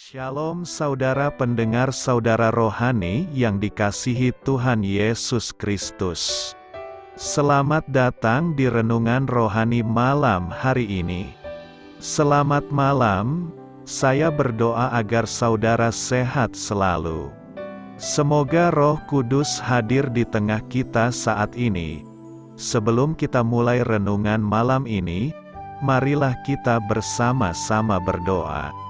Shalom saudara pendengar saudara rohani yang dikasihi Tuhan Yesus Kristus. Selamat datang di renungan rohani malam hari ini. Selamat malam, saya berdoa agar saudara sehat selalu. Semoga Roh Kudus hadir di tengah kita saat ini. Sebelum kita mulai renungan malam ini, marilah kita bersama-sama berdoa.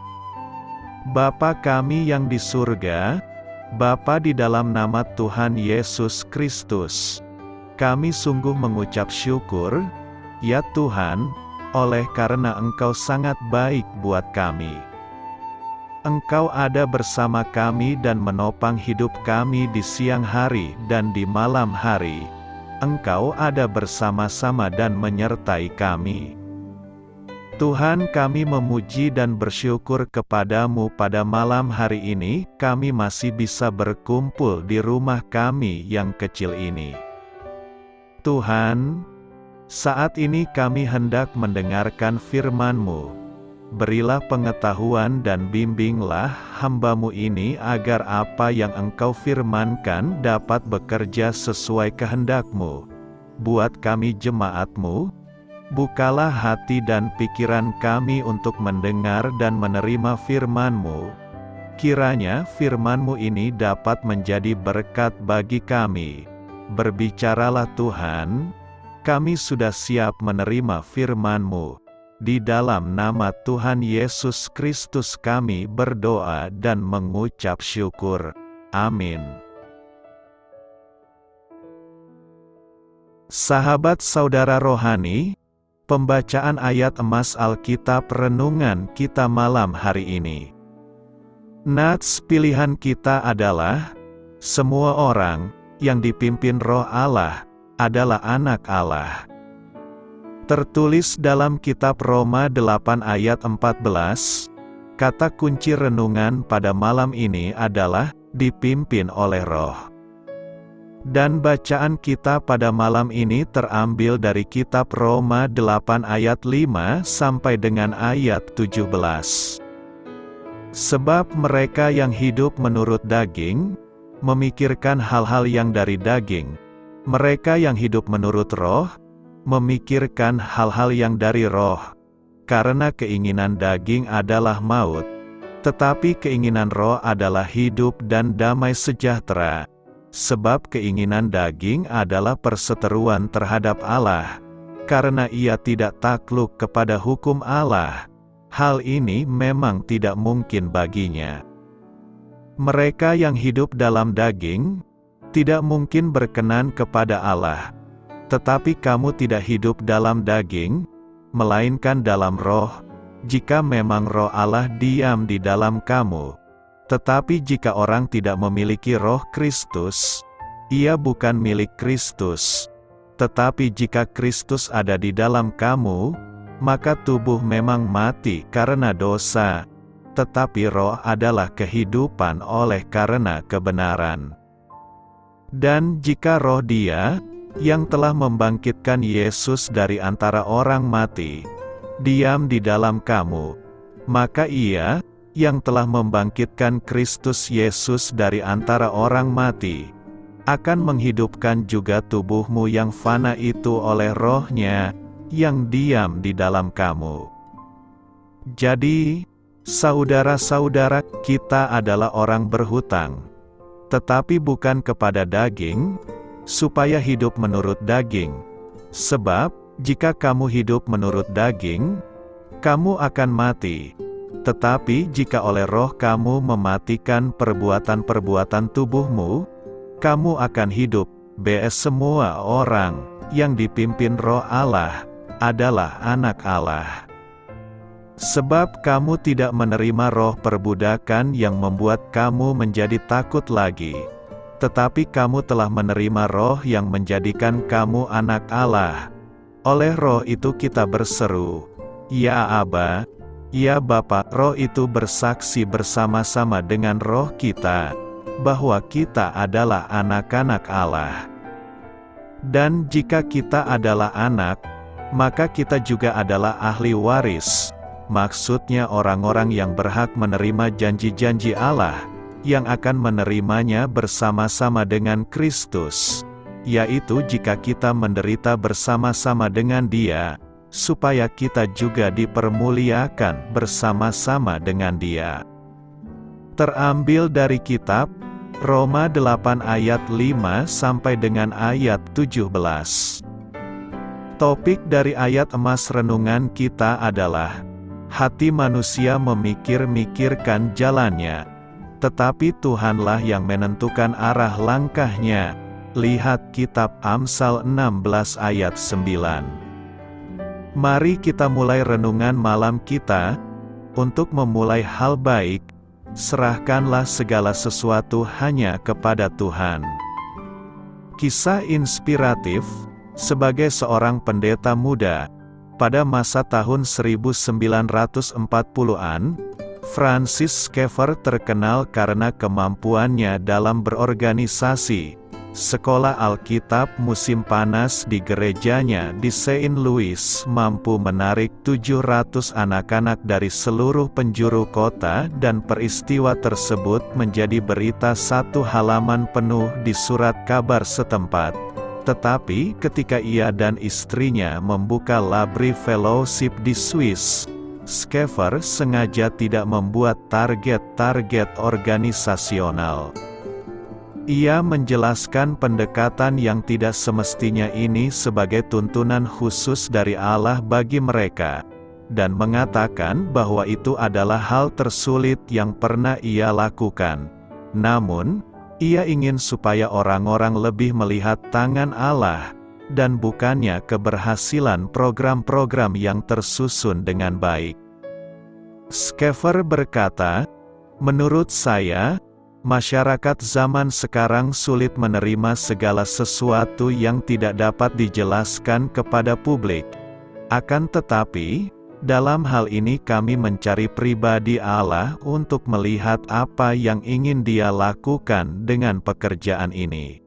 Bapa kami yang di surga, Bapa di dalam nama Tuhan Yesus Kristus, kami sungguh mengucap syukur, ya Tuhan, oleh karena Engkau sangat baik buat kami. Engkau ada bersama kami dan menopang hidup kami di siang hari dan di malam hari. Engkau ada bersama-sama dan menyertai kami. Tuhan, kami memuji dan bersyukur kepadamu pada malam hari ini, kami masih bisa berkumpul di rumah kami yang kecil ini. Tuhan, saat ini kami hendak mendengarkan firman-Mu. Berilah pengetahuan dan bimbinglah hamba-Mu ini agar apa yang Engkau firmankan dapat bekerja sesuai kehendak-Mu. Buat kami jemaat-Mu, bukalah hati dan pikiran kami untuk mendengar dan menerima firman-Mu. Kiranya firman-Mu ini dapat menjadi berkat bagi kami. Berbicaralah Tuhan, kami sudah siap menerima firman-Mu. Di dalam nama Tuhan Yesus Kristus kami berdoa dan mengucap syukur. Amin. Sahabat saudara rohani, pembacaan ayat emas Alkitab renungan kita malam hari ini. Nats pilihan kita adalah, semua orang yang dipimpin Roh Allah adalah anak Allah. Tertulis dalam kitab Roma 8 ayat 14, kata kunci renungan pada malam ini adalah, dipimpin oleh Roh. Dan bacaan kita pada malam ini terambil dari kitab Roma 8 ayat 5 sampai dengan ayat 17. Sebab mereka yang hidup menurut daging, memikirkan hal-hal yang dari daging. Mereka yang hidup menurut Roh, memikirkan hal-hal yang dari Roh. Karena keinginan daging adalah maut, tetapi keinginan Roh adalah hidup dan damai sejahtera. Sebab keinginan daging adalah perseteruan terhadap Allah, karena ia tidak takluk kepada hukum Allah. Hal ini memang tidak mungkin baginya. Mereka yang hidup dalam daging, tidak mungkin berkenan kepada Allah. Tetapi kamu tidak hidup dalam daging, melainkan dalam Roh, jika memang Roh Allah diam di dalam kamu. Tetapi jika orang tidak memiliki Roh Kristus, ia bukan milik Kristus. Tetapi jika Kristus ada di dalam kamu, maka tubuh memang mati karena dosa, tetapi Roh adalah kehidupan oleh karena kebenaran. Dan jika Roh Dia, yang telah membangkitkan Yesus dari antara orang mati, diam di dalam kamu, maka Ia, yang telah membangkitkan Kristus Yesus dari antara orang mati, akan menghidupkan juga tubuhmu yang fana itu oleh Roh-Nya, yang diam di dalam kamu. Jadi, saudara-saudara, kita adalah orang berhutang, tetapi bukan kepada daging, supaya hidup menurut daging. Sebab, jika kamu hidup menurut daging, kamu akan mati. Tetapi jika oleh Roh kamu mematikan perbuatan-perbuatan tubuhmu, kamu akan hidup. Semua orang yang dipimpin Roh Allah adalah anak Allah. Sebab kamu tidak menerima roh perbudakan yang membuat kamu menjadi takut lagi, tetapi kamu telah menerima Roh yang menjadikan kamu anak Allah. Oleh Roh itu kita berseru, "Ya Aba, ya Bapa." Roh itu bersaksi bersama-sama dengan roh kita, bahwa kita adalah anak-anak Allah. Dan jika kita adalah anak, maka kita juga adalah ahli waris, maksudnya orang-orang yang berhak menerima janji-janji Allah, yang akan menerimanya bersama-sama dengan Kristus, yaitu jika kita menderita bersama-sama dengan Dia, supaya kita juga dipermuliakan bersama-sama dengan Dia. Terambil dari kitab Roma 8 ayat 5 sampai dengan ayat 17. Topik dari ayat emas renungan kita adalah, hati manusia memikir-mikirkan jalannya, tetapi Tuhanlah yang menentukan arah langkahnya. Lihat kitab Amsal 16 ayat 9. Mari kita mulai renungan malam kita. Untuk memulai hal baik, serahkanlah segala sesuatu hanya kepada Tuhan. Kisah inspiratif, sebagai seorang pendeta muda, pada masa tahun 1940-an, Francis Schaeffer terkenal karena kemampuannya dalam berorganisasi. Sekolah Alkitab musim panas di gerejanya di Saint Louis mampu menarik 700 anak-anak dari seluruh penjuru kota, dan peristiwa tersebut menjadi berita satu halaman penuh di surat kabar setempat. Tetapi ketika ia dan istrinya membuka Labri Fellowship di Swiss, Schaeffer sengaja tidak membuat target-target organisasional. Ia menjelaskan pendekatan yang tidak semestinya ini sebagai tuntunan khusus dari Allah bagi mereka, dan mengatakan bahwa itu adalah hal tersulit yang pernah ia lakukan. Namun, ia ingin supaya orang-orang lebih melihat tangan Allah, dan bukannya keberhasilan program-program yang tersusun dengan baik. Schaeffer berkata, menurut saya, masyarakat zaman sekarang sulit menerima segala sesuatu yang tidak dapat dijelaskan kepada publik. Akan tetapi, dalam hal ini kami mencari pribadi Allah untuk melihat apa yang ingin Dia lakukan dengan pekerjaan ini.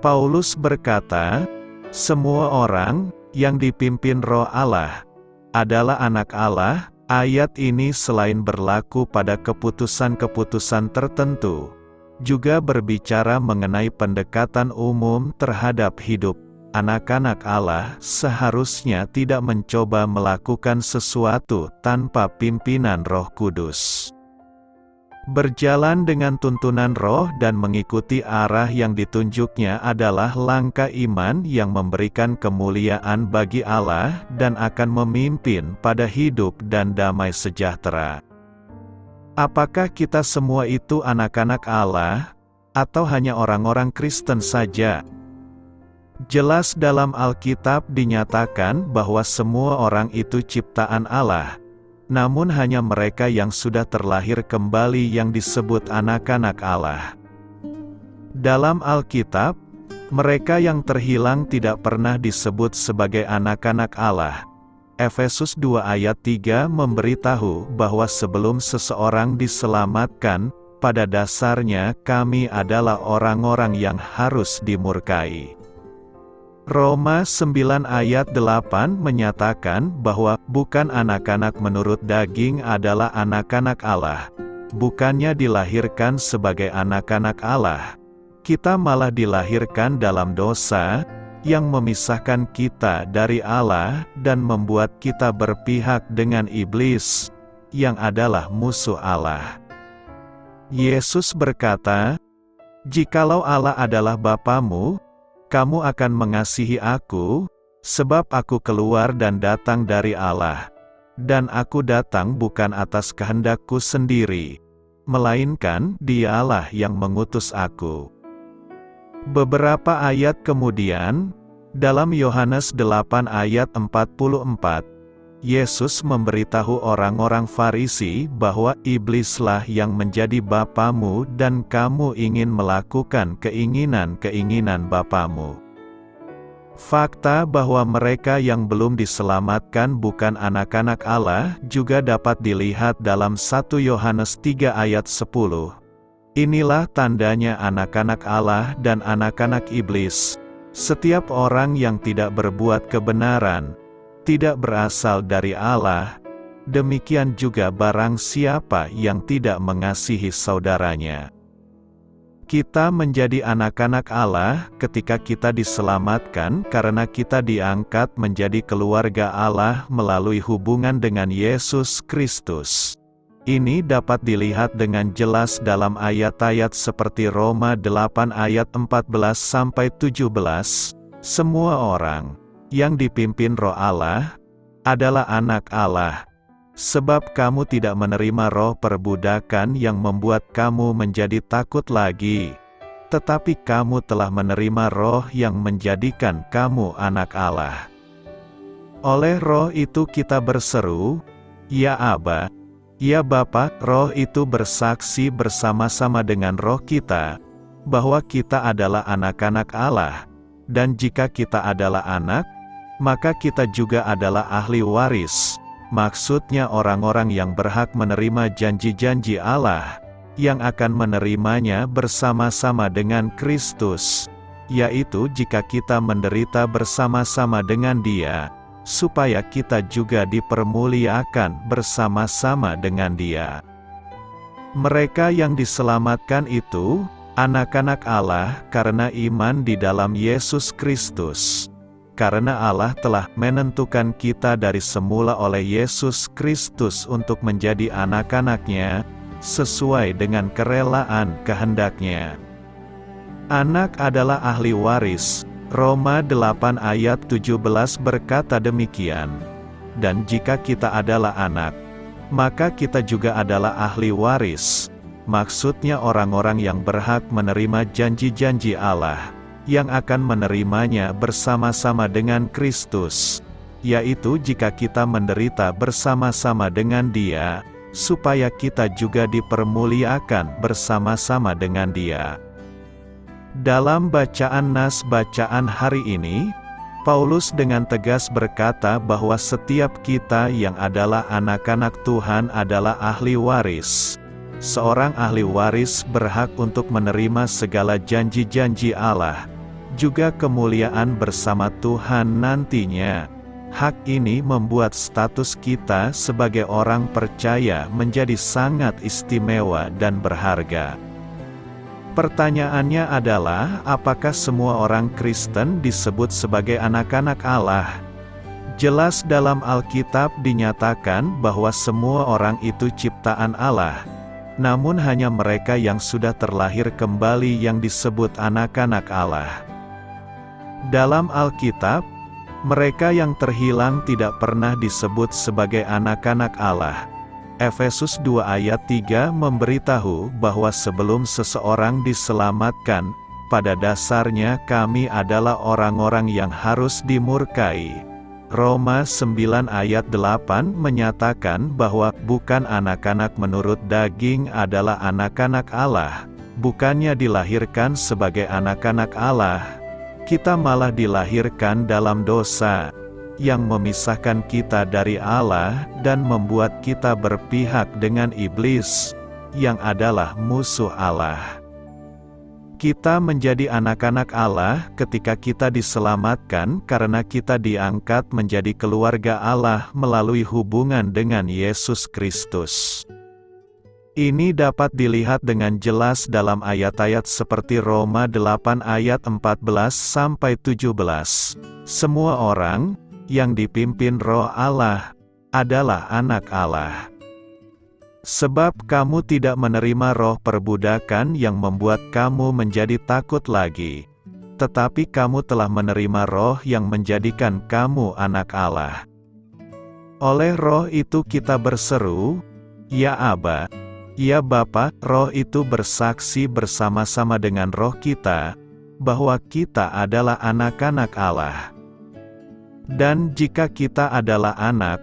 Paulus berkata, semua orang yang dipimpin Roh Allah adalah anak Allah. Ayat ini selain berlaku pada keputusan-keputusan tertentu, juga berbicara mengenai pendekatan umum terhadap hidup. Anak-anak Allah seharusnya tidak mencoba melakukan sesuatu tanpa pimpinan Roh Kudus. Berjalan dengan tuntunan Roh dan mengikuti arah yang ditunjuknya adalah langkah iman yang memberikan kemuliaan bagi Allah dan akan memimpin pada hidup dan damai sejahtera. Apakah kita semua itu anak-anak Allah, atau hanya orang-orang Kristen saja? Jelas dalam Alkitab dinyatakan bahwa semua orang itu ciptaan Allah. Namun hanya mereka yang sudah terlahir kembali yang disebut anak-anak Allah. Dalam Alkitab, mereka yang terhilang tidak pernah disebut sebagai anak-anak Allah. Efesus 2 ayat 3 memberitahu bahwa sebelum seseorang diselamatkan, pada dasarnya kami adalah orang-orang yang harus dimurkai. Roma 9 ayat 8 menyatakan bahwa bukan anak-anak menurut daging adalah anak-anak Allah. Bukannya dilahirkan sebagai anak-anak Allah. Kita malah dilahirkan dalam dosa, yang memisahkan kita dari Allah dan membuat kita berpihak dengan iblis, yang adalah musuh Allah. Yesus berkata, "Jikalau Allah adalah Bapamu, kamu akan mengasihi aku, sebab aku keluar dan datang dari Allah. Dan aku datang bukan atas kehendakku sendiri, melainkan Dialah yang mengutus aku." Beberapa ayat kemudian, dalam Yohanes 8 ayat 44, Yesus memberitahu orang-orang Farisi bahwa iblislah yang menjadi bapamu dan kamu ingin melakukan keinginan-keinginan bapamu. Fakta bahwa mereka yang belum diselamatkan bukan anak-anak Allah juga dapat dilihat dalam 1 Yohanes 3 ayat 10. Inilah tandanya anak-anak Allah dan anak-anak iblis. Setiap orang yang tidak berbuat kebenaran, tidak berasal dari Allah, demikian juga barang siapa yang tidak mengasihi saudaranya. Kita menjadi anak-anak Allah ketika kita diselamatkan karena kita diangkat menjadi keluarga Allah melalui hubungan dengan Yesus Kristus. Ini dapat dilihat dengan jelas dalam ayat-ayat seperti Roma 8 ayat 14-17. Semua orang yang dipimpin Roh Allah adalah anak Allah. Sebab kamu tidak menerima roh perbudakan yang membuat kamu menjadi takut lagi, tetapi kamu telah menerima roh yang menjadikan kamu anak Allah. Oleh roh itu kita berseru, "Ya Aba, ya Bapa." Roh itu bersaksi bersama-sama dengan roh kita, bahwa kita adalah anak-anak Allah. Dan jika kita adalah anak, maka kita juga adalah ahli waris. Maksudnya orang-orang yang berhak menerima janji-janji Allah, yang akan menerimanya bersama-sama dengan Kristus, yaitu jika kita menderita bersama-sama dengan Dia, supaya kita juga dipermuliakan bersama-sama dengan Dia. Mereka yang diselamatkan itu, anak-anak Allah karena iman di dalam Yesus Kristus. Karena Allah telah menentukan kita dari semula oleh Yesus Kristus untuk menjadi anak-anak-Nya, sesuai dengan kerelaan kehendak-Nya. Anak adalah ahli waris. Roma 8 ayat 17 berkata demikian. Dan jika kita adalah anak, maka kita juga adalah ahli waris. Maksudnya orang-orang yang berhak menerima janji-janji Allah, yang akan menerimanya bersama-sama dengan Kristus, yaitu jika kita menderita bersama-sama dengan Dia, supaya kita juga dipermuliakan bersama-sama dengan Dia. Dalam bacaan nas bacaan hari ini, Paulus dengan tegas berkata bahwa setiap kita yang adalah anak-anak Tuhan adalah ahli waris. Seorang ahli waris berhak untuk menerima segala janji-janji Allah, juga kemuliaan bersama Tuhan nantinya. Hak ini membuat status kita sebagai orang percaya menjadi sangat istimewa dan berharga. Pertanyaannya adalah, apakah semua orang Kristen disebut sebagai anak-anak Allah? Jelas dalam Alkitab dinyatakan bahwa semua orang itu ciptaan Allah, namun hanya mereka yang sudah terlahir kembali yang disebut anak-anak Allah. Dalam Alkitab, mereka yang terhilang tidak pernah disebut sebagai anak-anak Allah. Efesus 2 ayat 3 memberitahu bahwa sebelum seseorang diselamatkan, pada dasarnya kami adalah orang-orang yang harus dimurkai. Roma 9 ayat 8 menyatakan bahwa bukan anak-anak menurut daging adalah anak-anak Allah, bukannya dilahirkan sebagai anak-anak Allah. Kita malah dilahirkan dalam dosa, yang memisahkan kita dari Allah dan membuat kita berpihak dengan iblis, yang adalah musuh Allah. Kita menjadi anak-anak Allah ketika kita diselamatkan karena kita diangkat menjadi keluarga Allah melalui hubungan dengan Yesus Kristus. Ini dapat dilihat dengan jelas dalam ayat-ayat seperti Roma 8 ayat 14-17. Semua orang yang dipimpin Roh Allah adalah anak Allah. Sebab kamu tidak menerima roh perbudakan yang membuat kamu menjadi takut lagi, tetapi kamu telah menerima roh yang menjadikan kamu anak Allah. Oleh roh itu kita berseru, "Ya Aba, ya Bapa." Roh itu bersaksi bersama-sama dengan roh kita, bahwa kita adalah anak-anak Allah. Dan jika kita adalah anak,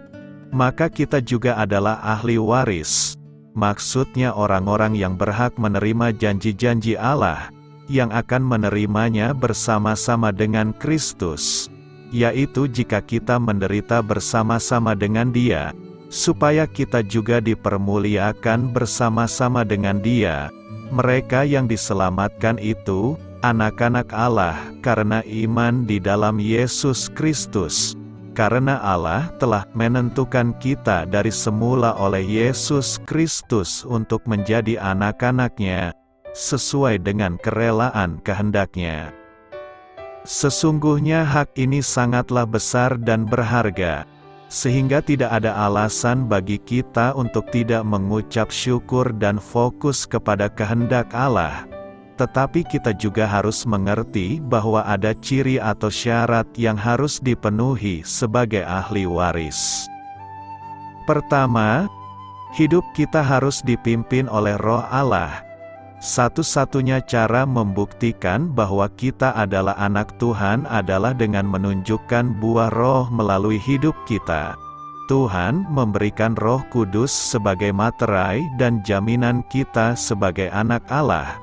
maka kita juga adalah ahli waris. Maksudnya orang-orang yang berhak menerima janji-janji Allah, yang akan menerimanya bersama-sama dengan Kristus, yaitu jika kita menderita bersama-sama dengan Dia, supaya kita juga dipermuliakan bersama-sama dengan Dia. Mereka yang diselamatkan itu, anak-anak Allah, karena iman di dalam Yesus Kristus. karena Allah telah menentukan kita dari semula oleh Yesus Kristus untuk menjadi anak-anak-Nya, sesuai dengan kerelaan kehendak-Nya. Sesungguhnya hak ini sangatlah besar dan berharga, sehingga tidak ada alasan bagi kita untuk tidak mengucap syukur dan fokus kepada kehendak Allah. Tetapi kita juga harus mengerti bahwa ada ciri atau syarat yang harus dipenuhi sebagai ahli waris. Pertama, hidup kita harus dipimpin oleh Roh Allah. Satu-satunya cara membuktikan bahwa kita adalah anak Tuhan adalah dengan menunjukkan buah Roh melalui hidup kita. Tuhan memberikan Roh Kudus sebagai materai dan jaminan kita sebagai anak Allah.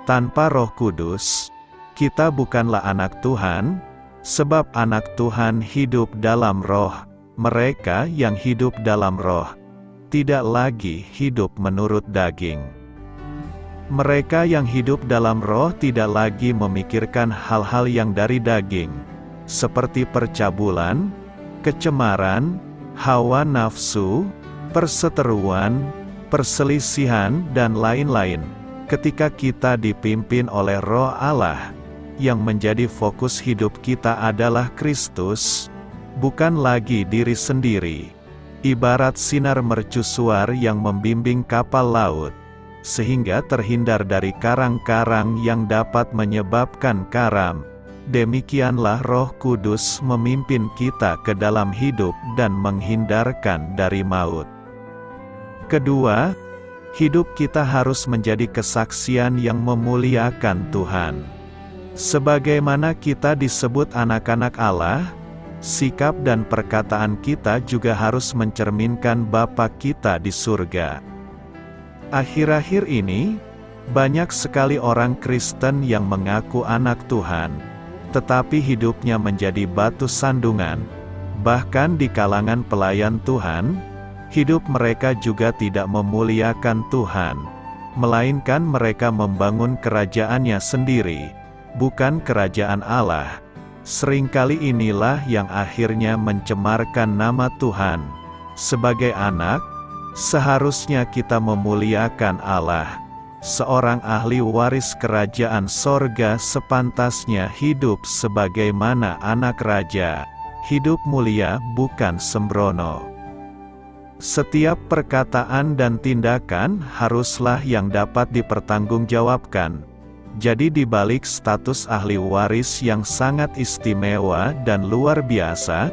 Tanpa Roh Kudus, kita bukanlah anak Tuhan, sebab anak Tuhan hidup dalam Roh. Mereka yang hidup dalam Roh, tidak lagi hidup menurut daging. Mereka yang hidup dalam Roh tidak lagi memikirkan hal-hal yang dari daging, seperti percabulan, kecemaran, hawa nafsu, perseteruan, perselisihan dan lain-lain. Ketika kita dipimpin oleh Roh Allah, yang menjadi fokus hidup kita adalah Kristus, bukan lagi diri sendiri. Ibarat sinar mercusuar yang membimbing kapal laut, sehingga terhindar dari karang-karang yang dapat menyebabkan karam. Demikianlah Roh Kudus memimpin kita ke dalam hidup dan menghindarkan dari maut. Kedua, hidup kita harus menjadi kesaksian yang memuliakan Tuhan. Sebagaimana kita disebut anak-anak Allah, sikap dan perkataan kita juga harus mencerminkan Bapa kita di surga. Akhir-akhir ini, banyak sekali orang Kristen yang mengaku anak Tuhan, tetapi hidupnya menjadi batu sandungan. Bahkan di kalangan pelayan Tuhan, hidup mereka juga tidak memuliakan Tuhan, melainkan mereka membangun kerajaannya sendiri, bukan kerajaan Allah. Seringkali inilah yang akhirnya mencemarkan nama Tuhan. Sebagai anak, seharusnya kita memuliakan Allah. Seorang ahli waris kerajaan sorga sepantasnya hidup sebagaimana anak raja, hidup mulia bukan sembrono. Setiap perkataan dan tindakan haruslah yang dapat dipertanggungjawabkan. Jadi di balik status ahli waris yang sangat istimewa dan luar biasa,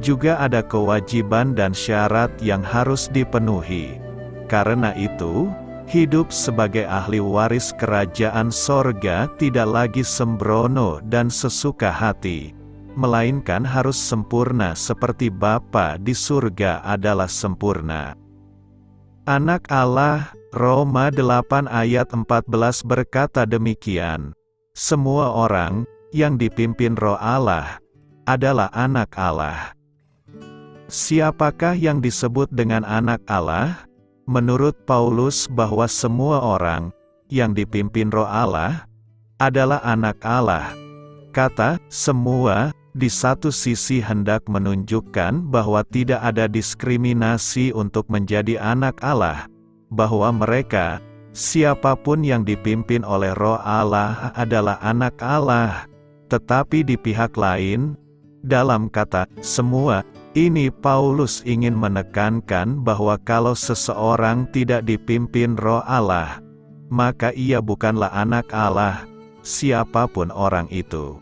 juga ada kewajiban dan syarat yang harus dipenuhi. Karena itu, hidup sebagai ahli waris kerajaan sorga tidak lagi sembrono dan sesuka hati, melainkan harus sempurna seperti Bapa di surga adalah sempurna. Anak Allah, Roma 8 ayat 14 berkata demikian, semua orang yang dipimpin Roh Allah adalah anak Allah. Siapakah yang disebut dengan anak Allah? Menurut Paulus bahwa semua orang yang dipimpin Roh Allah adalah anak Allah. Kata semua di satu sisi hendak menunjukkan bahwa tidak ada diskriminasi untuk menjadi anak Allah, bahwa mereka, siapapun yang dipimpin oleh Roh Allah adalah anak Allah. Tetapi di pihak lain, dalam kata semua, ini Paulus ingin menekankan bahwa kalau seseorang tidak dipimpin Roh Allah, maka ia bukanlah anak Allah, siapapun orang itu.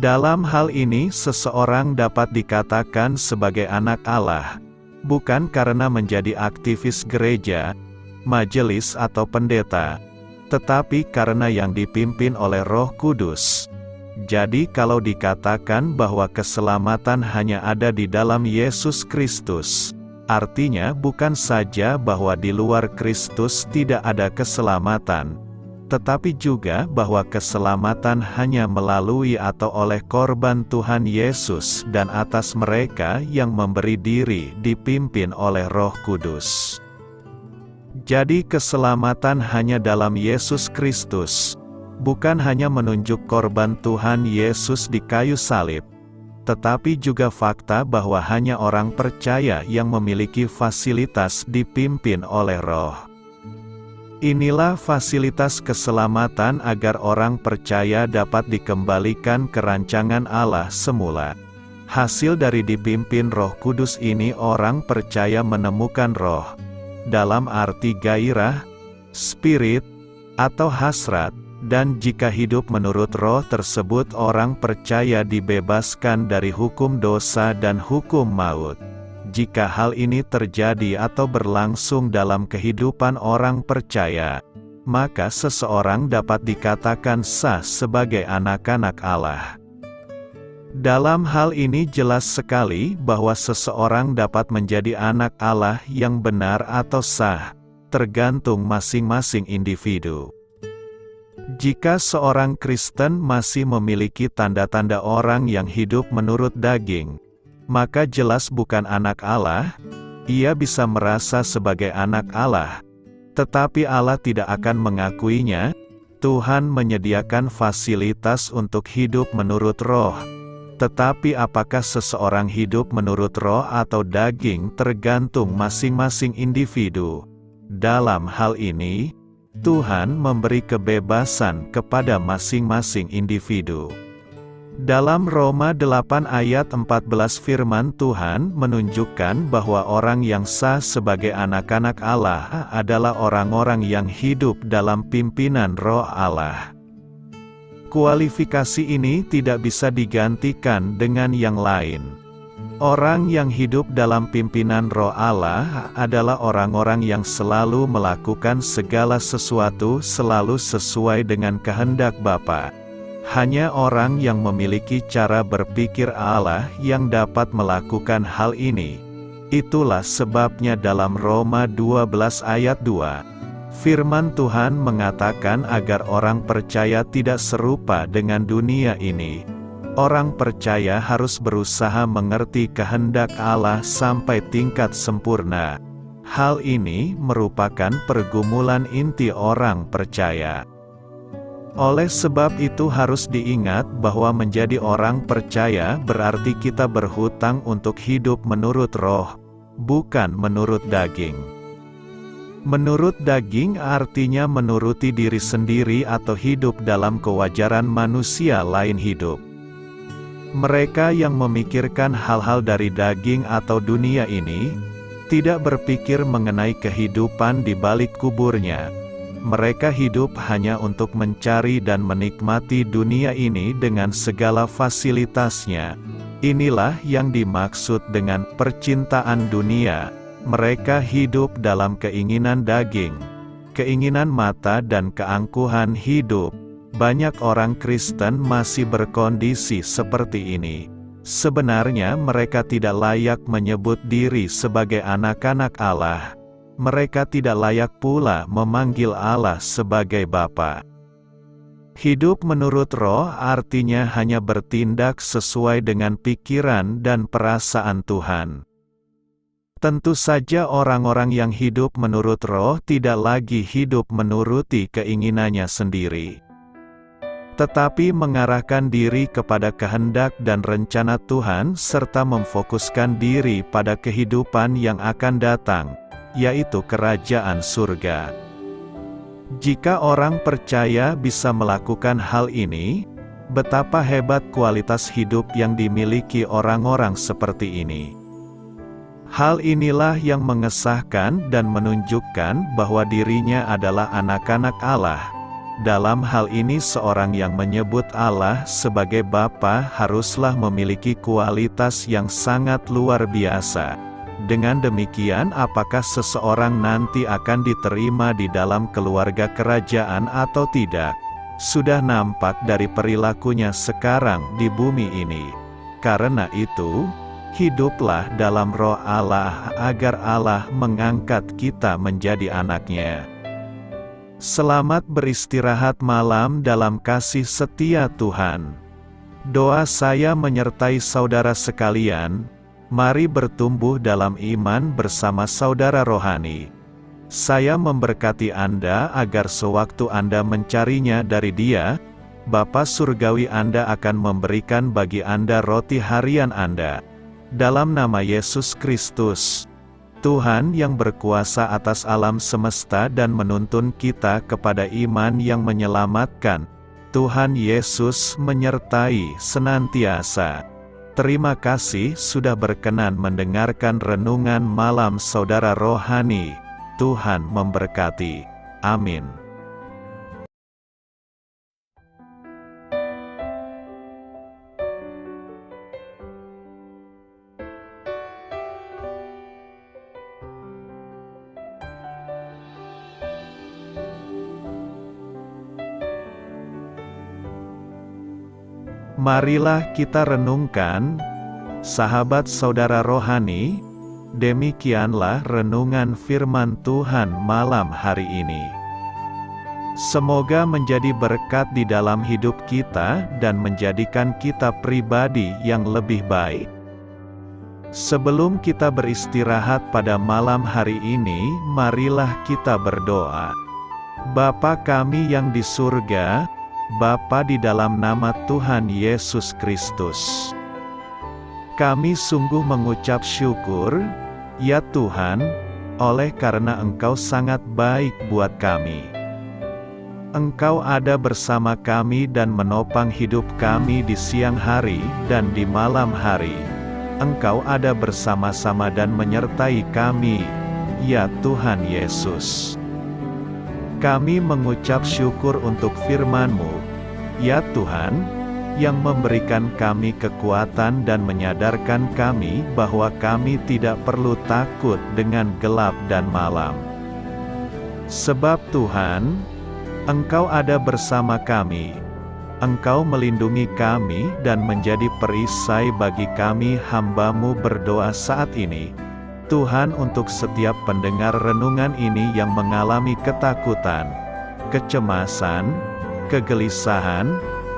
Dalam hal ini seseorang dapat dikatakan sebagai anak Allah, bukan karena menjadi aktivis gereja, majelis atau pendeta, tetapi karena yang dipimpin oleh Roh Kudus. Jadi kalau dikatakan bahwa keselamatan hanya ada di dalam Yesus Kristus, artinya bukan saja bahwa di luar Kristus tidak ada keselamatan, tetapi juga bahwa keselamatan hanya melalui atau oleh korban Tuhan Yesus dan atas mereka yang memberi diri dipimpin oleh Roh Kudus. Jadi keselamatan hanya dalam Yesus Kristus, bukan hanya menunjuk korban Tuhan Yesus di kayu salib, tetapi juga fakta bahwa hanya orang percaya yang memiliki fasilitas dipimpin oleh Roh. Inilah fasilitas keselamatan agar orang percaya dapat dikembalikan ke rancangan Allah semula. Hasil dari dipimpin Roh Kudus ini orang percaya menemukan roh, dalam arti gairah, spirit, atau hasrat, dan jika hidup menurut roh tersebut orang percaya dibebaskan dari hukum dosa dan hukum maut. Jika hal ini terjadi atau berlangsung dalam kehidupan orang percaya, maka seseorang dapat dikatakan sah sebagai anak-anak Allah. Dalam hal ini jelas sekali bahwa seseorang dapat menjadi anak Allah yang benar atau sah, tergantung masing-masing individu. Jika seorang Kristen masih memiliki tanda-tanda orang yang hidup menurut daging, maka jelas bukan anak Allah. Ia bisa merasa sebagai anak Allah, tetapi Allah tidak akan mengakuinya. Tuhan menyediakan fasilitas untuk hidup menurut roh. Tetapi apakah seseorang hidup menurut roh atau daging tergantung masing-masing individu. Dalam hal ini, Tuhan memberi kebebasan kepada masing-masing individu. Dalam Roma 8 ayat 14 firman Tuhan menunjukkan bahwa orang yang sah sebagai anak-anak Allah adalah orang-orang yang hidup dalam pimpinan Roh Allah. Kualifikasi ini tidak bisa digantikan dengan yang lain. Orang yang hidup dalam pimpinan Roh Allah adalah orang-orang yang selalu melakukan segala sesuatu selalu sesuai dengan kehendak Bapa. Hanya orang yang memiliki cara berpikir Allah yang dapat melakukan hal ini. Itulah sebabnya dalam Roma 12 ayat 2. Firman Tuhan mengatakan agar orang percaya tidak serupa dengan dunia ini. Orang percaya harus berusaha mengerti kehendak Allah sampai tingkat sempurna. Hal ini merupakan pergumulan inti orang percaya. Oleh sebab itu harus diingat bahwa menjadi orang percaya berarti kita berhutang untuk hidup menurut roh, bukan menurut daging. Menurut daging artinya menuruti diri sendiri atau hidup dalam kewajaran manusia lain hidup. Mereka yang memikirkan hal-hal dari daging atau dunia ini, tidak berpikir mengenai kehidupan di balik kuburnya. Mereka hidup hanya untuk mencari dan menikmati dunia ini dengan segala fasilitasnya. Inilah yang dimaksud dengan percintaan dunia. Mereka hidup dalam keinginan daging, keinginan mata dan keangkuhan hidup. Banyak orang Kristen masih berkondisi seperti ini. Sebenarnya mereka tidak layak menyebut diri sebagai anak-anak Allah. Mereka tidak layak pula memanggil Allah sebagai Bapa. Hidup menurut roh artinya hanya bertindak sesuai dengan pikiran dan perasaan Tuhan. Tentu saja orang-orang yang hidup menurut roh tidak lagi hidup menuruti keinginannya sendiri, tetapi mengarahkan diri kepada kehendak dan rencana Tuhan serta memfokuskan diri pada kehidupan yang akan datang, yaitu kerajaan surga. Jika orang percaya bisa melakukan hal ini, betapa hebat kualitas hidup yang dimiliki orang-orang seperti ini. Hal inilah yang mengesahkan dan menunjukkan bahwa dirinya adalah anak-anak Allah. Dalam hal ini seorang yang menyebut Allah sebagai Bapa haruslah memiliki kualitas yang sangat luar biasa. Dengan demikian apakah seseorang nanti akan diterima di dalam keluarga kerajaan atau tidak? Sudah nampak dari perilakunya sekarang di bumi ini. Karena itu, hiduplah dalam roh Allah agar Allah mengangkat kita menjadi anaknya. Selamat beristirahat malam dalam kasih setia Tuhan. Doa saya menyertai saudara sekalian, mari bertumbuh dalam iman bersama saudara rohani. Saya memberkati Anda agar sewaktu Anda mencarinya dari Dia, Bapa Surgawi Anda akan memberikan bagi Anda roti harian Anda. Dalam nama Yesus Kristus, Tuhan yang berkuasa atas alam semesta dan menuntun kita kepada iman yang menyelamatkan, Tuhan Yesus menyertai senantiasa. Terima kasih sudah berkenan mendengarkan renungan malam saudara rohani. Tuhan memberkati. Amin. Marilah kita renungkan, sahabat saudara rohani, demikianlah renungan firman Tuhan malam hari ini. Semoga menjadi berkat di dalam hidup kita dan menjadikan kita pribadi yang lebih baik. Sebelum kita beristirahat pada malam hari ini, marilah kita berdoa. Bapa kami yang di surga, Bapa di dalam nama Tuhan Yesus Kristus, kami sungguh mengucap syukur, ya Tuhan, oleh karena Engkau sangat baik buat kami. Engkau ada bersama kami dan menopang hidup kami di siang hari dan di malam hari. Engkau ada bersama-sama dan menyertai kami, ya Tuhan Yesus. Kami mengucap syukur untuk firman-Mu, ya Tuhan, yang memberikan kami kekuatan dan menyadarkan kami bahwa kami tidak perlu takut dengan gelap dan malam. Sebab Tuhan, Engkau ada bersama kami. Engkau melindungi kami dan menjadi perisai bagi kami hamba-Mu berdoa saat ini. Tuhan, untuk setiap pendengar renungan ini yang mengalami ketakutan, kecemasan, kegelisahan,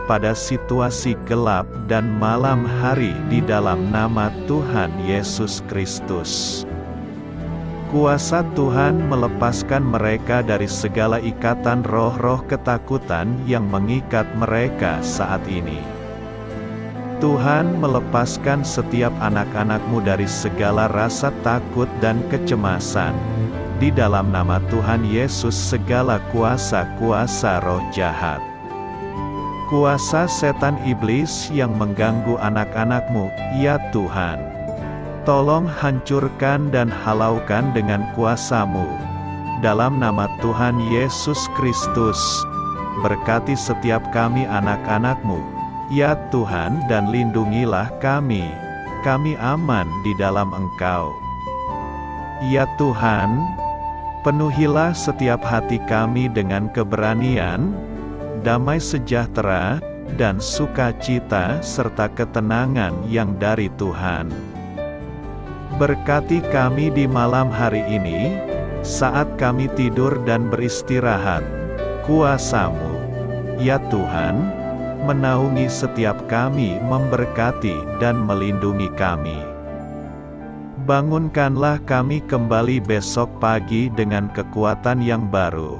pada situasi gelap dan malam hari di dalam nama Tuhan Yesus Kristus. Kuasa Tuhan melepaskan mereka dari segala ikatan roh-roh ketakutan yang mengikat mereka saat ini. Tuhan melepaskan setiap anak-anak-Mu dari segala rasa takut dan kecemasan. Di dalam nama Tuhan Yesus segala kuasa-kuasa roh jahat, kuasa setan iblis yang mengganggu anak-anak-Mu, ya Tuhan, tolong hancurkan dan halaukan dengan kuasa-Mu. Dalam nama Tuhan Yesus Kristus, berkati setiap kami anak-anak-Mu, ya Tuhan, dan lindungilah kami. Kami aman di dalam Engkau. Ya Tuhan, penuhilah setiap hati kami dengan keberanian, damai sejahtera, dan sukacita serta ketenangan yang dari Tuhan. Berkati kami di malam hari ini, saat kami tidur dan beristirahat. Kuasa-Mu, ya Tuhan, menaungi setiap kami, memberkati dan melindungi kami. Bangunkanlah kami kembali besok pagi dengan kekuatan yang baru,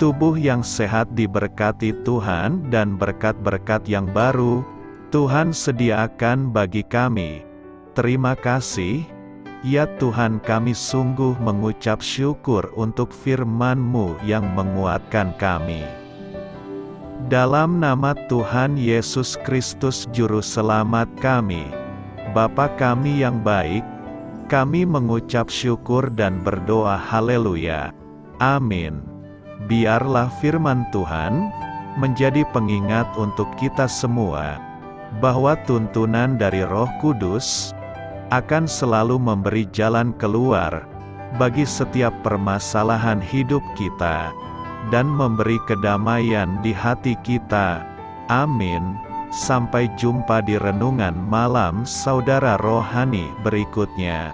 tubuh yang sehat diberkati Tuhan, dan berkat-berkat yang baru Tuhan sediakan bagi kami. Terima kasih, ya Tuhan, kami sungguh mengucap syukur untuk firman-Mu yang menguatkan kami. Dalam nama Tuhan Yesus Kristus Juru Selamat kami, Bapa kami yang baik, kami mengucap syukur dan berdoa haleluya. Amin. Biarlah firman Tuhan menjadi pengingat untuk kita semua, bahwa tuntunan dari Roh Kudus akan selalu memberi jalan keluar bagi setiap permasalahan hidup kita, dan memberi kedamaian di hati kita. Amin. Sampai jumpa di renungan malam saudara rohani berikutnya.